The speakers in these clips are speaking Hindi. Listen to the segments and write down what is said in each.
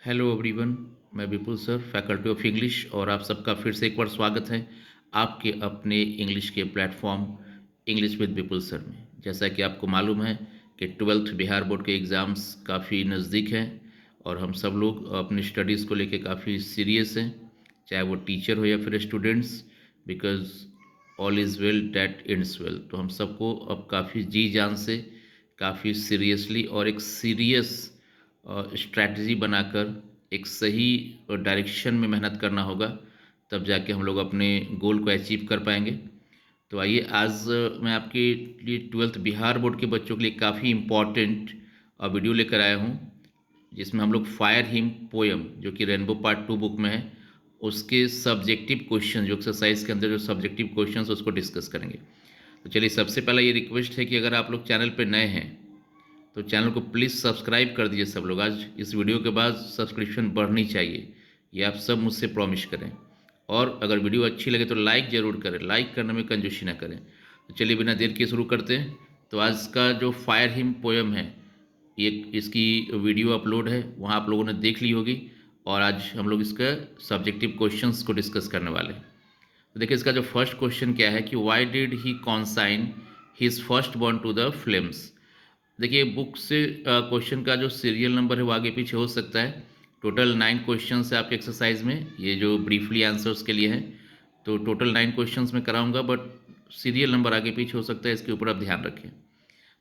Hello everyone. मैं विपुल सर, फैकल्टी ऑफ इंग्लिश, और आप सबका फिर से एक बार स्वागत है आपके अपने इंग्लिश के platform English with Vipul sir में। जैसा कि आपको मालूम है कि 12th बिहार बोर्ड के एग्ज़ाम्स काफ़ी नज़दीक हैं और हम सब लोग अपनी स्टडीज़ को लेके काफ़ी सीरियस हैं, चाहे वो टीचर हो या फिर students, because all is well that ends well. तो हम सबको अब काफ़ी जी जान से, काफ़ी सीरियसली और एक सीरियस स्ट्रैटेजी बनाकर एक सही डायरेक्शन में मेहनत करना होगा, तब जाके हम लोग अपने गोल को अचीव कर पाएंगे। तो आइए आज मैं आपके लिए 12th बिहार बोर्ड के बच्चों के लिए काफ़ी इम्पॉर्टेंट वीडियो लेकर आया हूँ, जिसमें हम लोग फायर हिम पोयम, जो कि रेनबो पार्ट 2 बुक में है, उसके सब्जेक्टिव क्वेश्चन, जो एक्सरसाइज के अंदर जो सब्जेक्टिव क्वेश्चन उसको डिस्कस करेंगे। तो चलिए, सबसे पहला ये रिक्वेस्ट है कि अगर आप लोग चैनल पर नए हैं तो चैनल को प्लीज़ सब्सक्राइब कर दीजिए सब लोग। आज इस वीडियो के बाद सब्सक्रिप्शन बढ़नी चाहिए, ये आप सब मुझसे प्रॉमिस करें। और अगर वीडियो अच्छी लगे तो लाइक ज़रूर करें, लाइक करने में कंजूसी ना करें। तो चलिए बिना देर के शुरू करते हैं। तो आज का जो फायर हिम पोयम है, ये इसकी वीडियो अपलोड है, वहाँ आप लोगों ने देख ली होगी, और आज हम लोग इसका सब्जेक्टिव क्वेश्चंस को डिस्कस करने वाले हैं। तो देखिए, इसका जो फर्स्ट क्वेश्चन क्या है कि why did he consign his first born to the flames. देखिए, बुक से क्वेश्चन का जो सीरियल नंबर है वो आगे पीछे हो सकता है। टोटल 9 क्वेश्चन है आपके एक्सरसाइज में, ये जो ब्रीफली आंसर्स के लिए हैं। तो टोटल 9 क्वेश्चंस में कराऊंगा, बट सीरियल नंबर आगे पीछे हो सकता है, इसके ऊपर आप ध्यान रखें।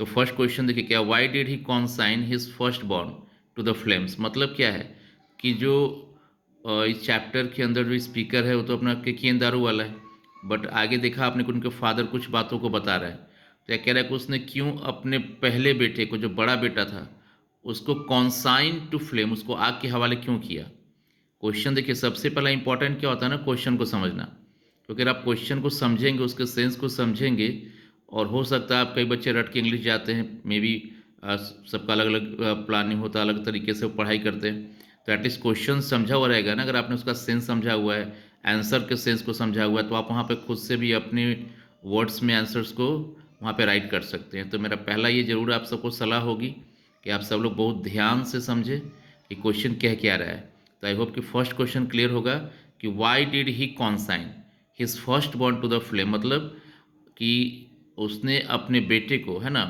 तो फर्स्ट क्वेश्चन देखिए क्या, why did he consign his first born to the flames. मतलब क्या है कि जो इस चैप्टर के अंदर जो स्पीकर है वो तो अपना के दारू वाला है, बट आगे देखा आपने कि उनके फादर कुछ बातों को बता रहा है। तो कह रहा है कि उसने क्यों अपने पहले बेटे को, जो बड़ा बेटा था, उसको कॉन्साइन टू फ्लेम, उसको आग के हवाले क्यों किया। क्वेश्चन देखिए, सबसे पहला इंपॉर्टेंट क्या होता है ना, क्वेश्चन को समझना। क्योंकि अगर आप क्वेश्चन को समझेंगे, उसके सेंस को समझेंगे, और हो सकता है आप, कई बच्चे रट के इंग्लिश जाते हैं, मे बी सबका अलग अलग प्लानिंग होता है, अलग तरीके से वो पढ़ाई करते हैं। तो एटलीस्ट क्वेश्चन समझा हुआ रहेगा ना, अगर आपने उसका सेंस समझा हुआ है, आंसर के सेंस को समझा हुआ है, तो आप वहाँ पे खुद से भी अपने वर्ड्स में आंसर्स को वहाँ पे राइट कर सकते हैं। तो मेरा पहला ये ज़रूर आप सबको सलाह होगी कि आप सब लोग बहुत ध्यान से समझें कि क्वेश्चन कह क्या रहा है। तो आई होप कि फर्स्ट क्वेश्चन क्लियर होगा कि why did he consign his first born to the flame. मतलब कि उसने अपने बेटे को, है ना,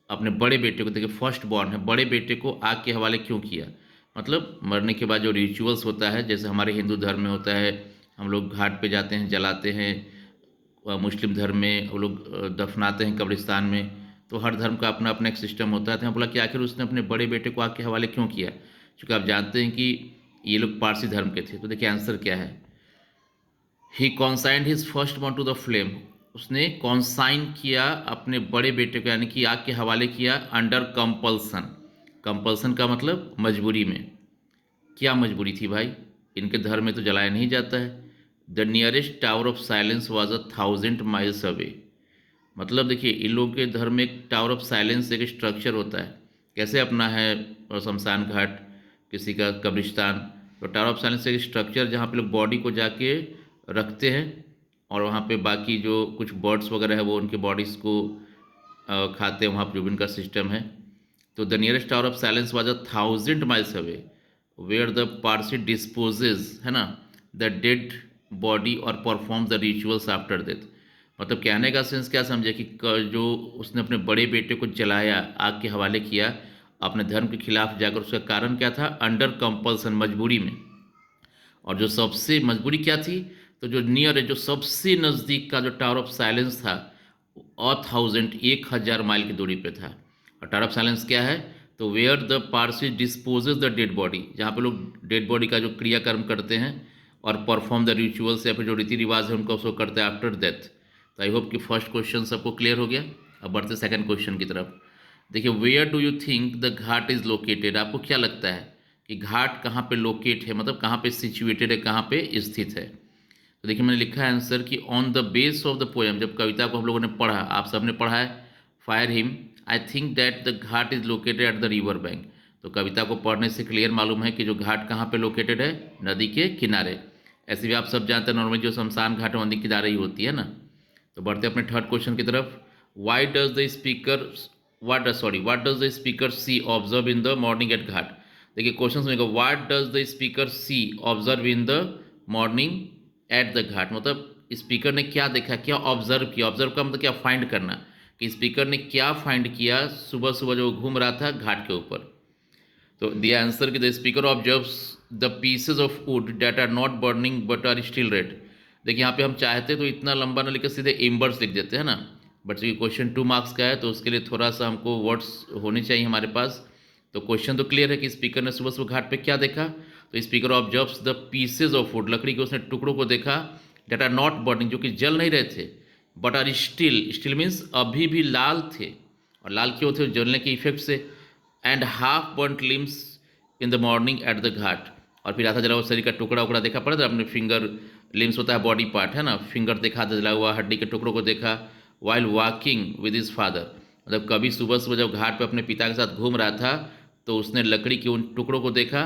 अपने बड़े बेटे को, देखिए फर्स्ट बॉर्न है, बड़े बेटे को आग के हवाले क्यों किया। मतलब मरने के बाद जो रिचुअल्स होता है, जैसे हमारे हिंदू धर्म में होता है, हम लोग घाट पे जाते हैं, जलाते हैं। मुस्लिम धर्म में वो लोग दफनाते हैं कब्रिस्तान में। तो हर धर्म का अपना अपना एक सिस्टम होता है। तो हम बोला कि आखिर उसने अपने बड़े बेटे को आग के हवाले क्यों किया, क्योंकि आप जानते हैं कि ये लोग पारसी धर्म के थे। तो देखिए आंसर क्या है, he consigned his first born to the flame. उसने कॉन्साइन किया अपने बड़े बेटे को, यानी कि आग के हवाले किया, अंडर कंपल्सन। कंपल्सन का मतलब मजबूरी में। क्या मजबूरी थी भाई, इनके धर्म में तो जलाया नहीं जाता है। The nearest tower of silence was 1,000 miles away. मतलब देखिए, इन लोगों के धर्म में एक टावर ऑफ साइलेंस एक स्ट्रक्चर होता है। कैसे अपना है शमशान घाट, किसी का कब्रिस्तान, तो टावर ऑफ साइलेंस एक स्ट्रक्चर जहाँ पे लोग बॉडी को जाके रखते हैं, और वहाँ पे बाकी जो कुछ बर्ड्स वगैरह है वो उनके बॉडीज़ को खाते हैं, वहाँ पर जो भी उनका सिस्टम है। तो the nearest tower of silence was 1,000 miles away, where the Parsi disposes, है ना, द डेड बॉडी और perform the rituals after death. मतलब कहने का सेंस क्या समझे कि जो उसने अपने बड़े बेटे को जलाया, आग के हवाले किया, अपने धर्म के खिलाफ जाकर, उसका कारण क्या था, अंडर कंपल्सन, मजबूरी में। और जो सबसे मजबूरी क्या थी, तो जो नियर है, जो सबसे नज़दीक का जो टावर ऑफ साइलेंस था, 1,000 माइल की दूरी पे था। और टावर ऑफ साइलेंस क्या है, तो where the Parsi disposes the dead body, जहाँ पे लोग डेड बॉडी का जो क्रियाकर्म करते हैं और परफॉर्म द रिचुअल्स, या फिर जो रीति रिवाज है उनको उसको करते हैं आफ्टर डेथ। तो आई होप कि फर्स्ट क्वेश्चन सबको क्लियर हो गया। अब बढ़ते सेकंड क्वेश्चन की तरफ। देखिए, where do you think the ghat is located. आपको क्या लगता है कि घाट कहाँ पे लोकेट है, मतलब कहाँ पे सिचुएटेड है, कहाँ पे स्थित है। तो देखिए, मैंने लिखा है आंसर कि on the base of the poem. जब कविता को हम लोगों ने पढ़ा, आप सबने पढ़ा है, fire him, I think that the ghat is located at the river bank. तो कविता को पढ़ने से क्लियर मालूम है कि जो घाट कहाँ पे लोकेटेड है, नदी के किनारे। ऐसे भी आप सब जानते हैं, नॉर्मली जो शमशान घाट है नदी के किनारे ही होती है ना। तो बढ़ते अपने थर्ड क्वेश्चन की तरफ। Why does the speaker, what does the speaker see observe in the morning at ghat. देखिए क्वेश्चन में what does the speaker see observe in the morning at the ghat, मतलब स्पीकर ने क्या देखा, क्या ऑब्जर्व किया। ऑब्जर्व का मतलब क्या, फाइंड करना, कि स्पीकर ने क्या फाइंड किया सुबह सुबह जो घूम रहा था घाट के ऊपर। तो द आंसर कि the speaker observes the pieces of wood that are not burning but are still red. देखिए यहाँ पे हम चाहते तो इतना लंबा ना लिख सीधे एम्बर्स लिख देते हैं ना, बट चूंकि क्वेश्चन 2 मार्क्स का है तो उसके लिए थोड़ा सा हमको वर्ड्स होने चाहिए हमारे पास। तो क्वेश्चन तो क्लियर है कि स्पीकर ने सुबह सुबह घाट पे क्या देखा। तो speaker observes the pieces of would, लकड़ी के उसने टुकड़ों को देखा, डेट आर नॉट बर्निंग, जो कि जल नहीं रहे थे, but are still, still means अभी भी लाल थे। और लाल क्यों थे, जलने के इफेक्ट से। And half burnt limbs in the morning at the ghat, और फिर आधा जला हुआ शरीर का टुकड़ा उकड़ा देखा पड़ा था अपने फिंगर, लिम्स होता है बॉडी पार्ट है ना, फिंगर देखा, आधा जला हुआ हड्डी के टुकड़ों को देखा। While walking with his father, मतलब कभी सुबह सुबह जब घाट पे अपने पिता के साथ घूम रहा था तो उसने लकड़ी के उन टुकड़ों को देखा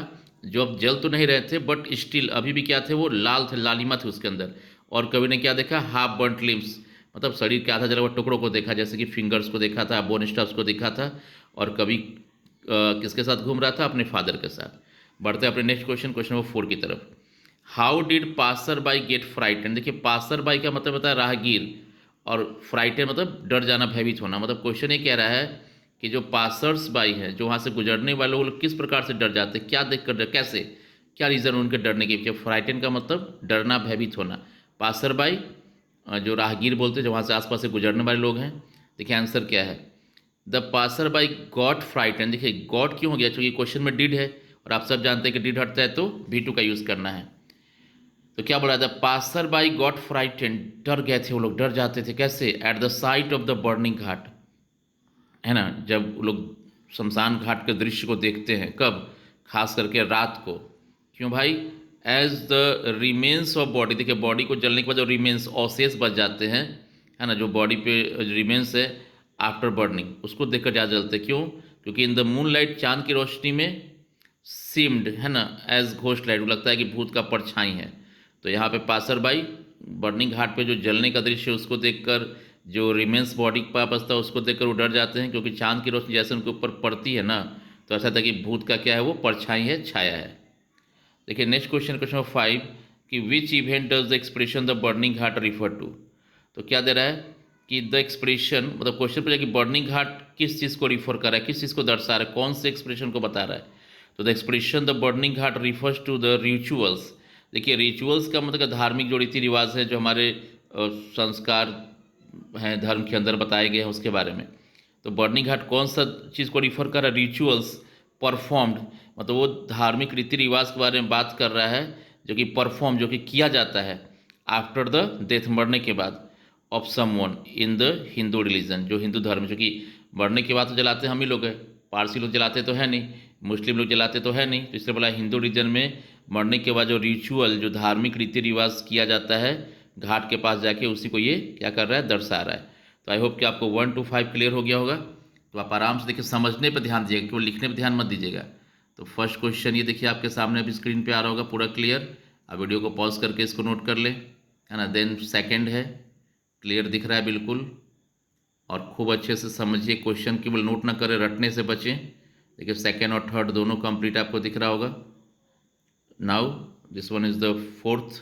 जो अब जल तो नहीं रहे थे बट स्टिल अभी भी क्या थे, वो लाल थे, लालिमा थे उसके अंदर। और कभी ने क्या देखा, हाफ बर्नट लिम्स, मतलब शरीर के आधा जला हुआ टुकड़ों को देखा, जैसे कि फिंगर्स को देखा था, बोन स्टफ्स को देखा था। और कभी किसके साथ घूम रहा था, अपने फादर के साथ। बढ़ते हैं अपने नेक्स्ट क्वेश्चन, क्वेश्चन नंबर 4 की तरफ। How did passer by get frighten. देखिए पासर बाई का मतलब होता है राहगीर, और फ्राइटन मतलब डर जाना, भयभीत होना। मतलब क्वेश्चन ये कह रहा है कि जो पासर्स बाई हैं, जो वहाँ से गुजरने वाले, वो लोग किस प्रकार से डर जाते हैं, क्या देख कर डर, कैसे, क्या रीज़न उनके डरने के पीछे। फ्राइटन का मतलब डरना, भयभीत होना। पासर बाई जो राहगीर बोलते हैं, जो वहाँ से आसपास से गुजरने वाले लोग हैं। देखिए आंसर क्या है, the passer by got frighten. देखिए गॉट क्यों हो गया, क्योंकि क्वेश्चन में डिड है, और आप सब जानते हैं कि डिड हटता है तो V2 का यूज़ करना है। तो क्या बोला था, पासर बाई गॉट फ्राइटन, डर गए थे वो लोग, डर जाते थे, कैसे, at the site of the burning ghat, है ना, जब वो लोग शमशान घाट के दृश्य को देखते हैं, कब, खास करके रात को। क्यों भाई, as the remains of body, देखिए बॉडी को जलने के बाद जो रिमेन्स, अवशेष बच जाते हैं, है ना, जो बॉडी पे रिमेन्स है आफ्टर बर्निंग, उसको देखकर ज़्यादा जलते। क्यों, क्योंकि इन द मून लाइट, चांद की रोशनी में, सीम्ड, है ना, एज घोस्ट लाइट, लगता है कि भूत का परछाई है। तो यहाँ पे पासर बाई बर्निंग घाट पे जो जलने का दृश्य है उसको देखकर, जो रिमेन्स बॉडी का बचता है उसको देखकर वो डर जाते हैं, क्योंकि चांद की रोशनी जैसे उनके ऊपर पड़ती है ना, तो ऐसा था कि भूत का क्या है, वो परछाई है, छाया है। देखिए नेक्स्ट क्वेश्चन, क्वेश्चन नंबर 5, कि which event does the expression the burning ghat refer to. तो क्या दे रहा है कि द एक्सप्रेशन, मतलब क्वेश्चन पर कि बर्निंग घाट किस चीज़ को रिफर कर रहा है, किस चीज़ को दर्शा रहा है, कौन से एक्सप्रेशन को बता रहा है। तो the expression the burning ghat refers to the rituals. देखिए रिचुअल्स का मतलब धार्मिक जो रीति रिवाज है, जो हमारे संस्कार हैं धर्म के अंदर बताए गए हैं उसके बारे में। तो बर्निंग घाट कौन सा चीज़ को रिफर कर रहा है, रिचुअल्स परफॉर्म्ड, मतलब वो धार्मिक रीति रिवाज के बारे में बात कर रहा है जो कि परफॉर्म, जो कि किया जाता है आफ्टर द डेथ, मरने के बाद, of someone in the Hindu religion, जो हिंदू धर्म, जो कि मरने के बाद तो जलाते हम ही लोग हैं, पारसी लोग जलाते तो है नहीं, मुस्लिम लोग जलाते तो है नहीं, तो इसलिए बोला हिंदू रिलीजन में मरने के बाद जो रिचुअल, जो धार्मिक रीति रिवाज किया जाता है घाट के पास जाके, उसी को ये क्या कर रहा है, दर्शा रहा है। तो आई होप कि आपको 1 to 5 क्लियर हो गया होगा। तो आप आराम से देखिए, समझने पर ध्यान दीजिएगा, केवल लिखने पर ध्यान मत दीजिएगा। तो फर्स्ट क्वेश्चन ये देखिए आपके सामने अभी स्क्रीन पे आ रहा होगा पूरा क्लियर, आप वीडियो को पॉज करके इसको नोट कर लें, है ना। देन सेकंड है, क्लियर दिख रहा है बिल्कुल, और खूब अच्छे से समझिए क्वेश्चन, केवल नोट ना करें, रटने से बचें। देखिए सेकंड और थर्ड दोनों कंप्लीट आपको दिख रहा होगा। Now this one is the fourth,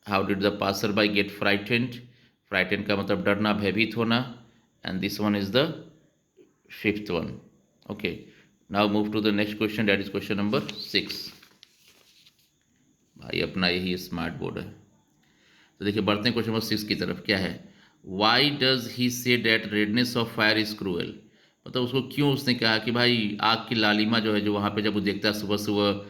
how did the passer by get frightened, frightened का मतलब डरना, भयभीत होना, and this one is the fifth one. Okay, now move to the next question, that is question number 6। भाई अपना यही स्मार्ट बोर्ड है। तो देखिए बढ़ते हैं क्वेश्चन नंबर 6 की तरफ। क्या है, why does he say that redness of fire is cruel, मतलब उसको क्यों उसने कहा कि भाई आग की लालिमा जो है, जो वहाँ पे जब वो देखता है सुबह सुबह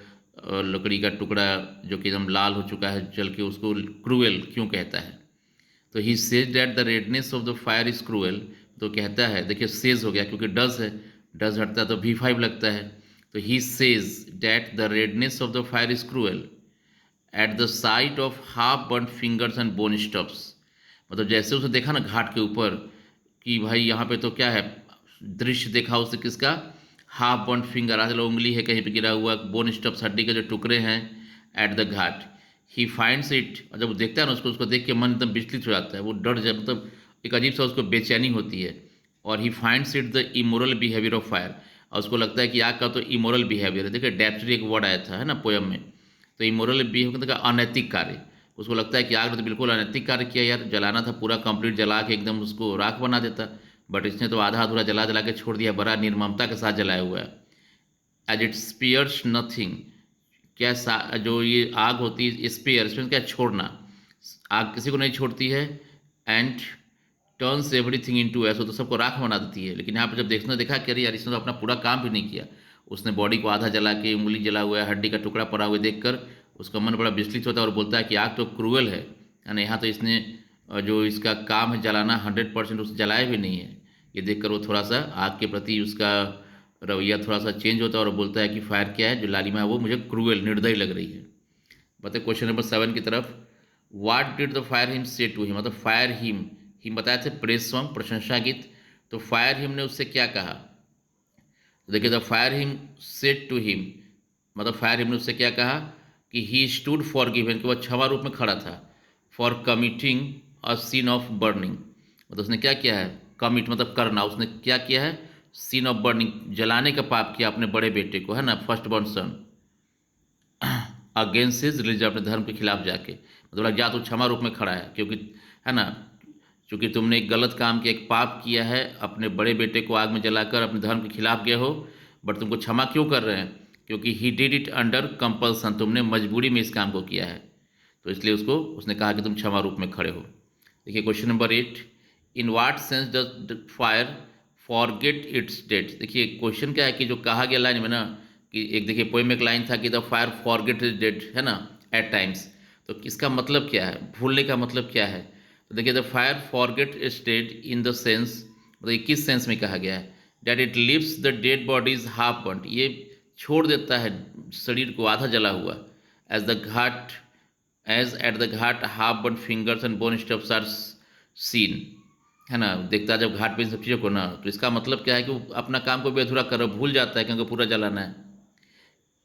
लकड़ी का टुकड़ा जो कि एकदम लाल हो चुका है जल के, उसको क्रूएल क्यों कहता है। तो he says that the redness of the fire is cruel, तो कहता है, देखिए सेज हो गया क्योंकि डज है, डज हटता है तो V5 लगता है। तो he says that the redness of the fire is cruel eight the site of half burn fingers and bone stuffs, मतलब जैसे उसने देखा ना घाट के ऊपर कि भाई यहाँ पे तो क्या है, दृश्य देखा उससे किसका, हाफ बर्न फिंगर, आधे उंगली है कहीं पे गिरा हुआ, बोन स्टफ्स हड्डी के जो टुकड़े हैं, eight the Ghat. He finds it, और जब वो देखता है ना उसको, उसको देख के मन एकदम विचलित हो जाता है, वो डर जाए, मतलब एक अजीब सा उसको बेचैनी होती है। और he finds it the immoral behaviour of fire, और उसको लगता है कि आग का तो इमोरल बिहेवियर है। देखिए डेप्थ एक वर्ड आया था है ना पोयम में, तो इमोरल बिहेवियर का अनैतिक कार्य, उसको लगता है कि आग ने तो बिल्कुल अनैतिक कार्य किया यार, जलाना था पूरा कंप्लीट जला के एकदम उसको राख बना देता, बट इसने तो आधा अधूरा जला जला के छोड़ दिया, बड़ा निर्ममता के साथ जलाया हुआ है। एज इट स्पियर्स नथिंग, क्या जो ये आग होती है स्पेयर, इसमें क्या छोड़ना, आग किसी को नहीं छोड़ती है। एंड टर्न्स एवरीथिंग इनटू ऐसो, तो सबको राख बना देती है। लेकिन यहाँ पर जब देखा कि अरे यार इसने तो अपना पूरा काम भी नहीं किया, उसने बॉडी को आधा जला के उंगली जला हुआ है, हड्डी का टुकड़ा पड़ा हुआ देखकर उसका मन बड़ा विचलित होता है और बोलता है कि आग तो क्रूअल है ना। यहाँ तो इसने जो इसका काम है जलाना 100% उसे जलाया भी नहीं है। ये देखकर वो थोड़ा सा आग के प्रति उसका रवैया थोड़ा सा चेंज होता है और बोलता है कि फायर क्या है, जो लालिमा है वो मुझे क्रूअल निर्दयी लग रही है। बताए क्वेश्चन नंबर 7 की तरफ। What did the fire him से टू हिम, मतलब फायर हिम बताए थे प्रेज सॉन्ग, प्रशंसा गीत, तो फायर हिम ने उससे क्या कहा। तो देखिए the fire him said to him, मतलब फायर हिम ने उससे क्या कहा कि ही स्टूड फॉर गिवन, कि वह क्षमा रूप में खड़ा था, for committing a scene of burning, मतलब उसने क्या किया है, कमिट मतलब करना, उसने क्या किया है, सीन ऑफ बर्निंग जलाने का पाप किया अपने बड़े बेटे को, है ना, फर्स्ट बॉर्न सन, अगेंस्ट हिज रिलीजन, अपने धर्म के खिलाफ जाके, मतलब जा तो क्षमा रूप में खड़ा है, क्योंकि है ना, क्योंकि तुमने एक गलत काम किया, एक पाप किया है, अपने बड़े बेटे को आग में जलाकर अपने धर्म के खिलाफ गए हो, बट तुमको क्षमा क्यों कर रहे हैं, क्योंकि he did it under compulsion, तुमने मजबूरी में इस काम को किया है, तो इसलिए उसने कहा कि तुम क्षमा रूप में खड़े हो। देखिए question number 8, in what sense does fire forget its dead. देखिए क्वेश्चन क्या है कि जो कहा गया लाइन में ना, कि एक देखिए पोएम में एक लाइन था कि the fire forget its dead, है ना, एट टाइम्स, तो इसका मतलब क्या है, भूलने का मतलब क्या है। तो देखिए the fire forget its dead in the sense, मतलब ये किस सेंस में कहा गया है, that it leaves the dead bodies half burned, ये छोड़ देता है शरीर को आधा जला हुआ, as the ghat as at the ghat half burn fingers and bone stuffs are seen, है ना, देखता है जब घाट पे इन सब चीज़ों को ना, तो इसका मतलब क्या है कि वो अपना काम को भी अधूरा कर भूल जाता है क्योंकि पूरा जलाना है।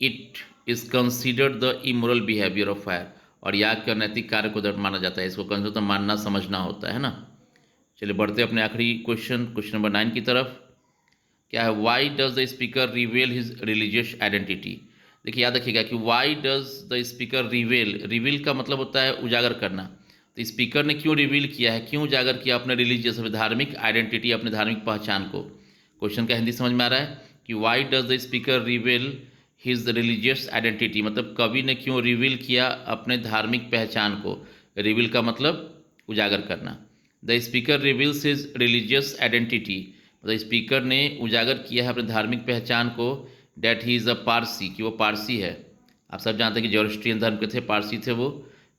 It is considered the immoral behaviour of fire, और याग के अनैतिक कार्य को दंड माना जाता है, इसको कंसिडर तो मानना समझना होता है ना। चलिए बढ़ते अपने आखिरी क्वेश्चन नंबर 9 की तरफ। क्या है, Y does the speaker रिवेल his religious identity. देखिए याद रखिएगा कि Y does the speaker reveal का मतलब होता है उजागर करना, तो स्पीकर ने क्यों रिवील किया है, क्यों उजागर किया अपने रिलीजियस धार्मिक आइडेंटिटी, अपने धार्मिक पहचान को। क्वेश्चन का हिंदी समझ में आ रहा है कि Y does the speaker reveal his religious identity, मतलब कवि ने क्यों रिवील किया अपने धार्मिक पहचान को, रिवील का मतलब उजागर करना। The speaker reveals his religious identity, मतलब स्पीकर ने उजागर किया है अपने धार्मिक पहचान को, that he is a Parsi, कि वो पारसी है। आप सब जानते हैं कि जोरस्ट्रियन धर्म के थे, पारसी थे वो।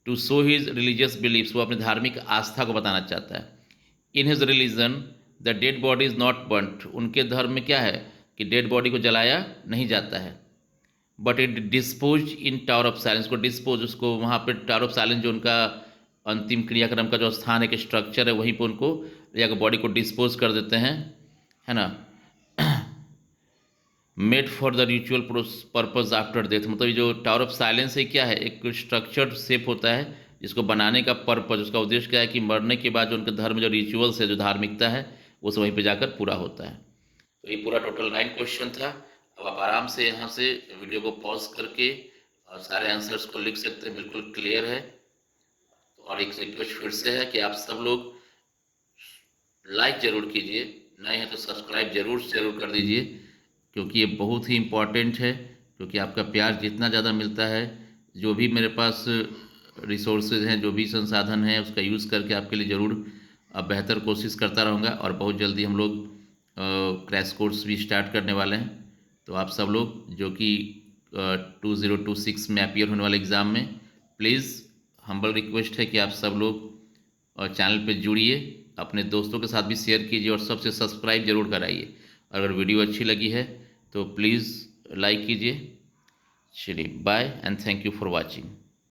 To show his religious beliefs, वो अपने धार्मिक आस्था को बताना चाहता है। In his religion the dead body is not burnt, उनके धर्म में क्या है कि डेड बॉडी को जलाया नहीं जाता है, but it dispose in tower of silence, को डिस्पोज, उसको वहाँ पर टावर ऑफ साइलेंस जो उनका अंतिम क्रियाक्रम का जो स्थान है, कि स्ट्रक्चर है, वहीं पर उनको जाकर बॉडी को डिस्पोज कर देते हैं, है ना। Made for the ritual purpose after death, मतलब ये जो टावर ऑफ साइलेंस है क्या है, एक स्ट्रक्चर्ड शेप होता है जिसको बनाने का पर्पज, उसका उद्देश्य क्या है कि मरने के बाद जो उनके धर्म जो रिचुअल्स है, जो धार्मिकता है, वो सब वहीं पे जाकर पूरा होता है। तो ये पूरा टोटल 9 क्वेश्चन था। अब आप आराम से यहाँ से वीडियो को पॉज करके और सारे आंसर्स को लिख सकते हैं, बिल्कुल क्लियर है। तो और एक रिक्वेस्ट फिर से है कि आप सब लोग लाइक ज़रूर कीजिए, नए हैं तो सब्सक्राइब ज़रूर कर दीजिए, क्योंकि ये बहुत ही इम्पॉर्टेंट है, क्योंकि आपका प्यार जितना ज़्यादा मिलता है, जो भी मेरे पास रिसोर्सेज हैं, जो भी संसाधन हैं, उसका यूज़ करके आपके लिए ज़रूर बेहतर कोशिश करता रहूँगा। और बहुत जल्दी हम लोग क्रैश कोर्स भी स्टार्ट करने वाले हैं, तो आप सब लोग जो कि 2026 में अपीयर होने वाले एग्ज़ाम में, प्लीज़ हम्बल रिक्वेस्ट है कि आप सब लोग चैनल पे जुड़िए, अपने दोस्तों के साथ भी शेयर कीजिए और सबसे सब्सक्राइब जरूर कराइए। अगर वीडियो अच्छी लगी है तो प्लीज़ लाइक कीजिए। चलिए bye and thank you for watching.